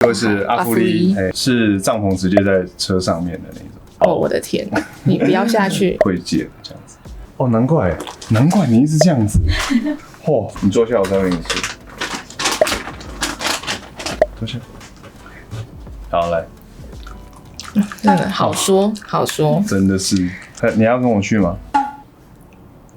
就是阿芙丽，是帐篷直接在车上面的那种。哦，我的天，你不要下去。会借这样子。哦，难怪你一直这样子。哦，你坐下，我再给你吃。坐下。好，来。真的好说。真的是，你要跟我去吗？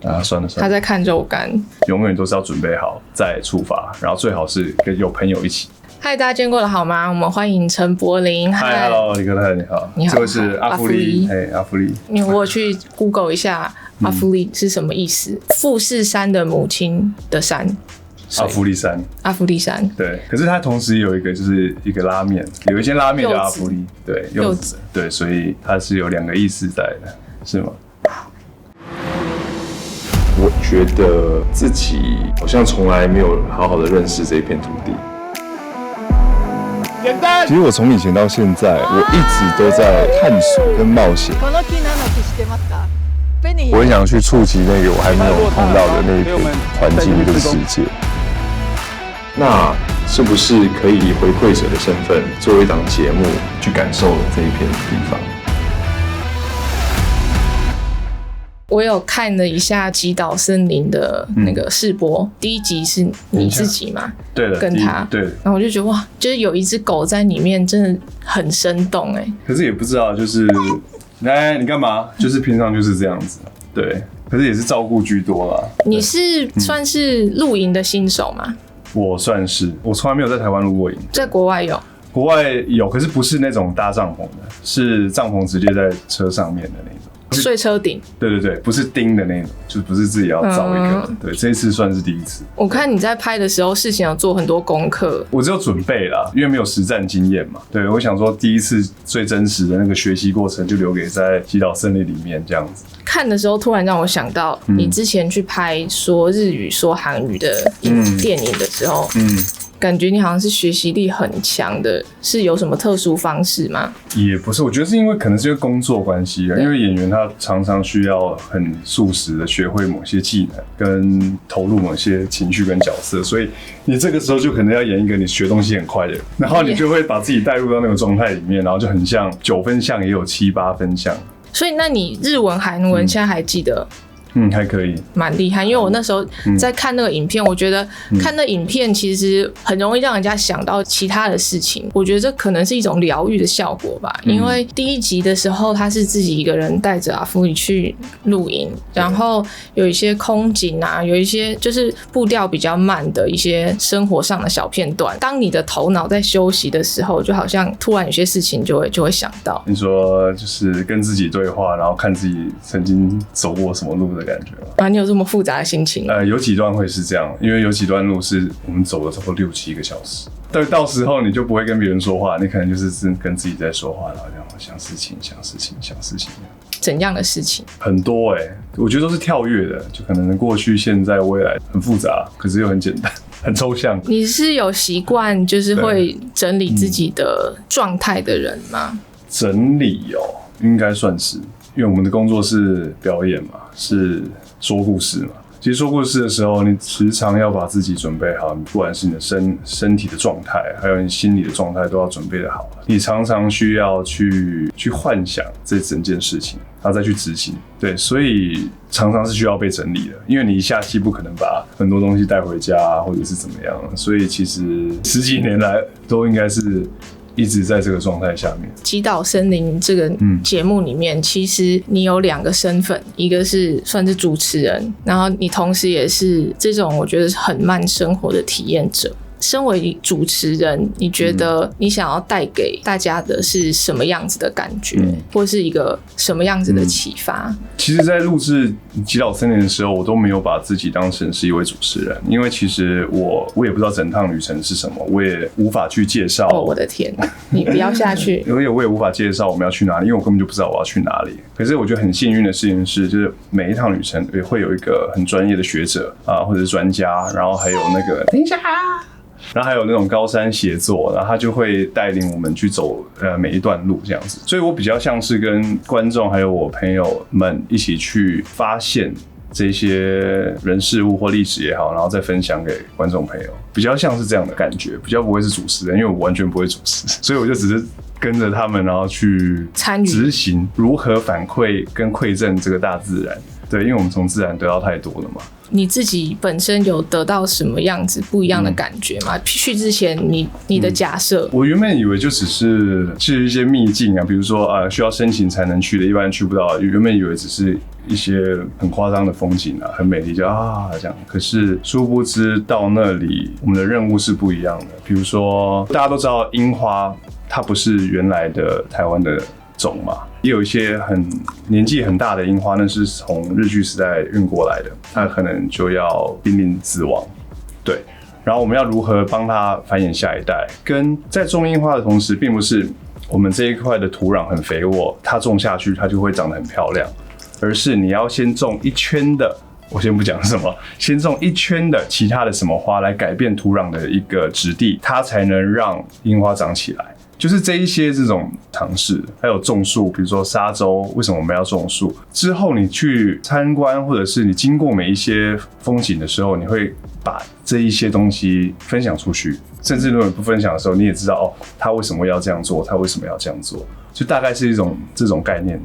啊，算了。他在看肉干。永远都是要准备好再出发，然后最好是跟有朋友一起。嗨，大家见过了好吗？我们欢迎陈柏霖。嗨 ，Hello， 李克太，你好。你好。这位是阿芙丽，阿芙丽。我有去 Google 一下阿芙丽是什么意思？富士山的母亲的山。阿芙丽山。阿芙丽山。对，可是它同时有一个就是一个拉面，有一间拉面叫阿芙丽，对，柚子，对，所以它是有2个意思在的，是吗？我觉得自己好像从来没有好好的认识这一片土地。其实我从以前到现在，我一直都在探索跟冒险。我很想去触及那个我还没有碰到的那一片环境跟世界。那是不是可以以回馈者的身份，做一档节目，去感受这一片地方？我有看了一下极岛森林的那个试播，第1集是你自己嘛？对的，跟他对。然后我就觉得哇，就是有一只狗在里面，真的很生动哎。可是也不知道，就是你干嘛？就是平常就是这样子，对。可是也是照顾居多啦。你是算是露营的新手吗？我算是，我从来没有在台湾露过营。在国外有？国外有，可是不是那种搭帐篷的，是帐篷直接在车上面的那种。睡车顶，对，不是钉的那种，就不是自己要找一个。对，这一次算是第一次。我看你在拍的时候，事前有做很多功课。我只有准备啦，因为没有实战经验嘛。对，我想说第一次最真实的那个学习过程，就留给在极岛森林里面这样子。看的时候，突然让我想到，你之前去拍说日语、说韩语的电影的时候，感觉你好像是学习力很强的，是有什么特殊方式吗？也不是，我觉得是因为可能是因为工作关系啊，因为演员他常常需要很速食的学会某些技能，跟投入某些情绪跟角色，所以你这个时候就可能要演一个你学东西很快的人，然后你就会把自己带入到那个状态里面，然后就很像9分像，也有7、8分像。所以那你日文、韩文现在还记得？还可以，蛮厉害。因为我那时候在看那个影片，我觉得看那影片其实很容易让人家想到其他的事情。我觉得这可能是一种疗愈的效果吧。因为第1集的时候，他是自己一个人带着阿芙丽去露营，然后有一些空景啊，有一些就是步调比较慢的一些生活上的小片段。当你的头脑在休息的时候，就好像突然有些事情就会想到。你说就是跟自己对话，然后看自己曾经走过什么路的感觉啊，你有这么复杂的心情？有几段会是这样，因为有几段路是我们走了差不多6、7个小时。对，到时候你就不会跟别人说话，你可能就是跟自己在说话，然后这样想事情。怎样的事情？很多我觉得都是跳跃的，就可能过去、现在、未来，很复杂，可是又很简单，很抽象。你是有习惯就是会整理自己的状态的人吗？整理应该算是。因为我们的工作是表演嘛，是说故事嘛。其实说故事的时候，你时常要把自己准备好，不管是你的身体的状态，还有你心理的状态，都要准备得好。你常常需要去幻想这整件事情，然后再去执行。对，所以常常是需要被整理的，因为你一下期不可能把很多东西带回家，或者是怎么样。所以其实10几年来都应该是一直在这个状态下面。极岛森林这个节目里面，其实你有2个身份，一个是算是主持人，然后你同时也是这种我觉得是很慢生活的体验者。身为主持人，你觉得你想要带给大家的是什么样子的感觉，或是一个什么样子的启发？其实在录制极岛森林的时候，我都没有把自己当成是一位主持人，因为其实我也不知道整趟旅程是什么，我也无法去介绍。哦，我的天，你不要下去。我也无法介绍我们要去哪里，因为我根本就不知道我要去哪里。可是我觉得很幸运的事情是，就是每一趟旅程也会有一个很专业的学者或者是专家，然后还有那个等一下。然后还有那种高山协作，然后他就会带领我们去走每一段路这样子，所以我比较像是跟观众还有我朋友们一起去发现这些人事物或历史也好，然后再分享给观众朋友，比较像是这样的感觉，比较不会是主持人，因为我完全不会主持，所以我就只是跟着他们，然后去参与执行如何反馈跟馈赠这个大自然。对，因为我们从自然得到太多了嘛。你自己本身有得到什么样子不一样的感觉吗？去之前你的假设，我原本以为就只是一些秘境啊，比如说需要申请才能去的，一般人去不到。原本以为只是一些很夸张的风景啊，很美丽，就这样。可是殊不知到那里，我们的任务是不一样的。比如说大家都知道樱花，它不是原来的台湾的种嘛，也有一些年纪很大的樱花，那是从日据时代运过来的，它可能就要濒临死亡。对，然后我们要如何帮它繁衍下一代？跟在种樱花的同时，并不是我们这一块的土壤很肥沃，它种下去它就会长得很漂亮，而是你要先种一圈的。我先不讲什么，先种一圈的其他的什么花来改变土壤的一个质地，它才能让樱花长起来。就是这一些这种尝试，还有种树，比如说沙洲，为什么我们要种树？之后你去参观，或者是你经过每一些风景的时候，你会把这一些东西分享出去。甚至如果你不分享的时候，你也知道他为什么要这样做，他为什么要这样做，就大概是一种这种概念，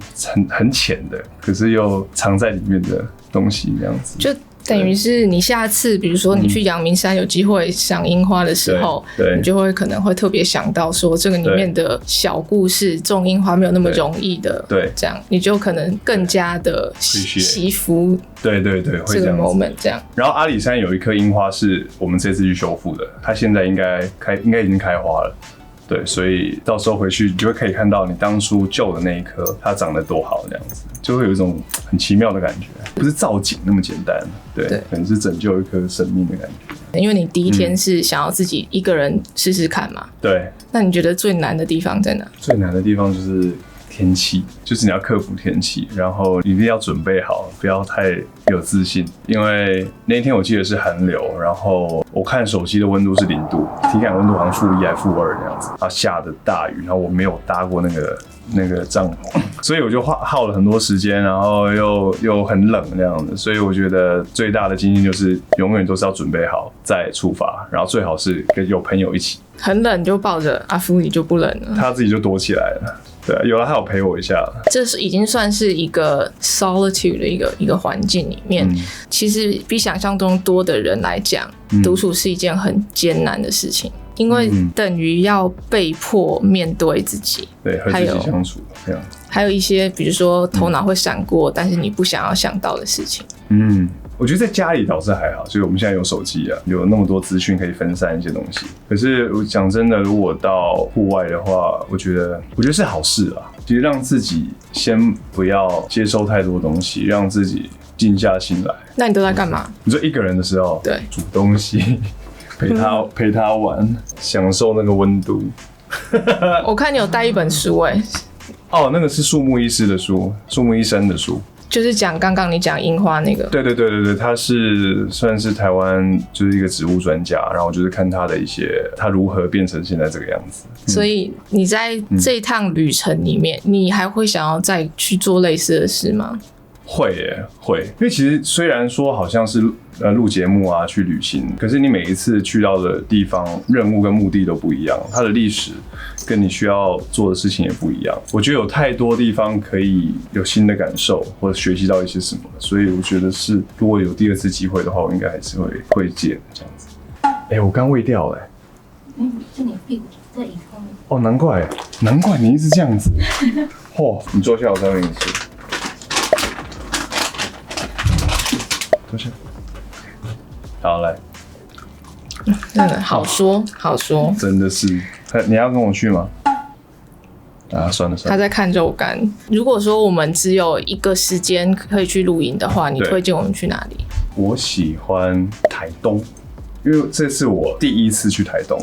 很浅的，可是又藏在里面的东西这样子。就等于是你下次，比如说你去阳明山有机会赏樱花的时候，你就会可能会特别想到说这个里面的小故事，种樱花没有那么容易的，对，这样你就可能更加的惜福，对，会这个 moment 这样。然后阿里山有一棵樱花是我们这次去修复的，它现在应该已经开花了。对，所以到时候回去你就会可以看到你当初救的那一颗，它长得多好，这样子就会有一种很奇妙的感觉，不是造景那么简单，对，可能是拯救一颗生命的感觉。因为你第一天是想要自己一个人试试看嘛，对。那你觉得最难的地方在哪？最难的地方就是天气，就是你要克服天气，然后一定要准备好，不要太有自信。因为那一天我记得是寒流，然后我看手机的温度是0度，体感温度好像-1还-2那样子，然后下的大雨，然后我没有搭过那个帐篷，所以我就耗了很多时间，然后又很冷那样子，所以我觉得最大的经验就是永远都是要准备好再出发，然后最好是跟有朋友一起。很冷就抱着阿夫你就不冷了，他自己就躲起来了。对，有了他有陪我一下，这是已经算是一个 solitude 的一个环境里面，其实比想象中多的人来讲，独处是一件很艰难的事情，因为等于要被迫面对自己，对，和自己相处，这样。还有一些比如说头脑会闪过，但是你不想要想到的事情。我觉得在家里倒是还好，就是我们现在有手机啊，有那么多资讯可以分散一些东西。可是我讲真的，如果到户外的话，我觉得是好事啊。其实让自己先不要接收太多东西，让自己静下心来。那你都在干嘛？你说一个人的时候，对，煮东西，陪他玩，享受那个温度。我看你有带一本书那个是树木医师的书，树木医生的书。就是讲刚刚你讲樱花那个，对，他是算是台湾就是一个植物专家，然后就是看他的一些他如何变成现在这个样子。所以你在这一趟旅程里面，你还会想要再去做类似的事吗？会，因为其实虽然说好像是录节目啊去旅行，可是你每一次去到的地方任务跟目的都不一样，它的历史跟你需要做的事情也不一样。我觉得有太多地方可以有新的感受或者学习到一些什么，所以我觉得是如果有第二次机会的话，我应该还是会借的这样子。我刚胃掉了是你屁股在椅后面。难怪你一直这样子。你坐下，我再给你吃。坐下。好，来。真的好说，真的是。你要跟我去吗？算了。他在看肉干。如果说我们只有一个时间可以去露营的话，你推荐我们去哪里？我喜欢台东，因为这是我第一次去台东。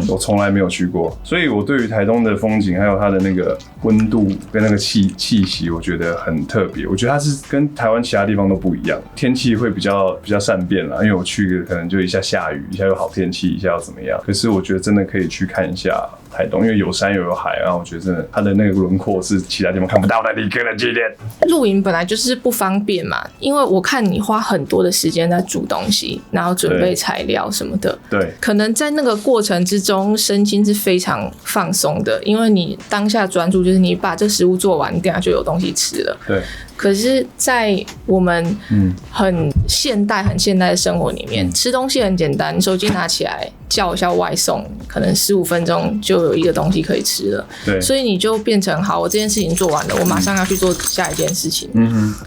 我从来没有去过，所以我对于台东的风景还有它的那个温度跟那个气息，我觉得很特别。我觉得它是跟台湾其他地方都不一样，天气会比较善变啦，因为我去可能就一下下雨，一下有好天气，一下要怎么样。可是我觉得真的可以去看一下台东，因为有山又有海，然后我觉得真的它的那个轮廓是其他地方看不到的。你个人纪念，露营本来就是不方便嘛，因为我看你花很多的时间在煮东西，然后准备材料什么的，对，可能在那个过程之中，身心是非常放松的，因为你当下专注就是你把这食物做完，等下就有东西吃了。对。可是，在我们很现代的生活里面，吃东西很简单，你手机拿起来叫一下外送，可能15分钟就有一个东西可以吃了。对，所以你就变成好，我这件事情做完了，我马上要去做下一件事情。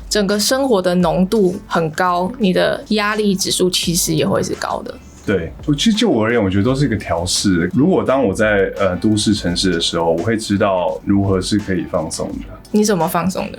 整个生活的浓度很高，你的压力指数其实也会是高的。对，其实就我而言，我觉得都是一个调试。如果当我在都市城市的时候，我会知道如何是可以放松的。你怎么放松的？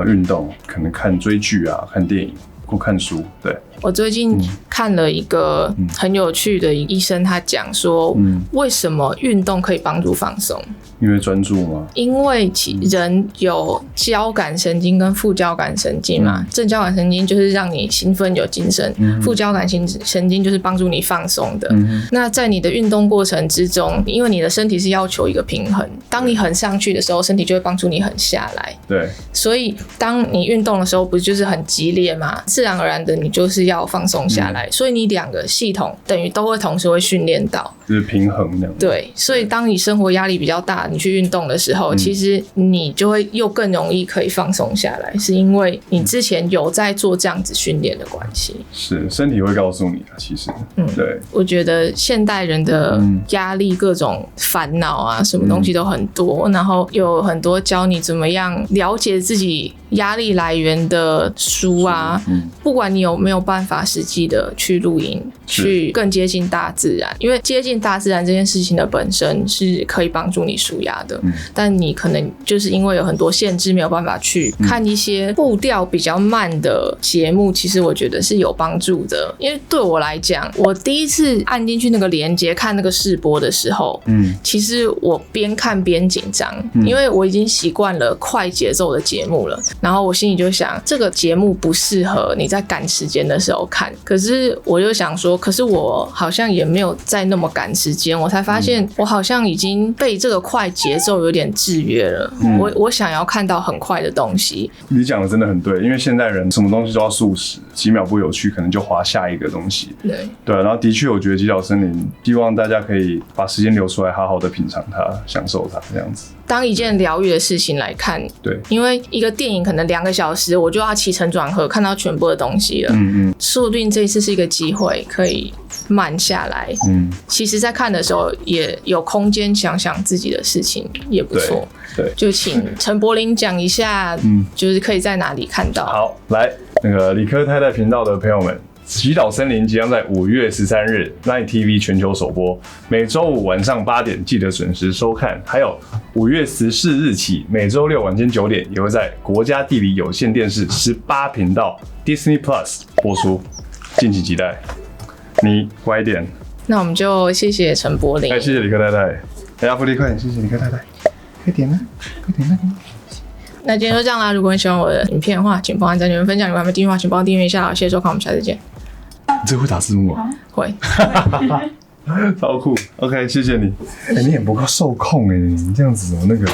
运动，可能追剧啊，看电影或看书。对，我最近看了一个很有趣的医生，他讲说，为什么运动可以帮助放松？因为专注吗？因为人有交感神经跟副交感神经嘛，正交感神经就是让你兴奋有精神，副交感神经就是帮助你放松的。那在你的运动过程之中，因为你的身体是要求一个平衡，当你很上去的时候，身体就会帮助你很下来。对，所以当你运动的时候，不就是很激烈嘛？自然而然的，你就是要放松下来。所以你两个系统等于都会同时会训练到，就是平衡那样。对，所以当你生活压力比较大，你去运动的时候，其实你就会又更容易可以放松下来，是因为你之前有在做这样子训练的关系。是，身体会告诉你啊，其实，对。我觉得现代人的压力、各种烦恼啊，什么东西都很多，然后有很多教你怎么样了解自己压力来源的书啊，不管你有没有办法实际的去露营，去更接近大自然，因为接近大自然这件事情的本身是可以帮助你抒压的，但你可能就是因为有很多限制，没有办法去看一些步调比较慢的节目，其实我觉得是有帮助的。因为对我来讲，我第一次按进去那个连结看那个试播的时候，其实我边看边紧张，因为我已经习惯了快节奏的节目了，然后我心里就想，这个节目不适合你在赶时间的时候看。可是我就想说，可是我好像也没有在那么赶时间，我才发现我好像已经被这个快节奏有点制约了。我想要看到很快的东西。你讲的真的很对，因为现代人什么东西都要速食，几秒不有趣，可能就滑下一个东西。对，然后的确，我觉得极岛森林希望大家可以把时间留出来，好好的品尝它，享受它，这样子。当一件疗愈的事情来看，对，因为一个电影可能2个小时，我就要起承转合看到全部的东西了。说不定这一次是一个机会，可以慢下来。其实，在看的时候也有空间想想自己的事情，也不错。对，就请陈柏霖讲一下，就是可以在哪里看到。好，来，那个理科太太频道的朋友们。极岛森林即将在5月13日 Line TV 全球首播，每周五晚上8点记得准时收看。还有5月14日起，每周六晚间9点也会在国家地理有线电视18频道 Disney Plus 播出，敬请期待。你乖一点。那我们就谢谢陈柏霖，谢谢理科太太。阿福利快点，谢谢理科太太。快点啊，快点啊！那今天就这样啦。如果你喜欢我的影片的话，请帮按赞、留言、分享。如果还没订阅的话，请帮我订阅一下。谢谢收看，我们下次见。你这会打字幕啊？会。超酷。OK， 谢谢你。你也不够受控你这样子那个。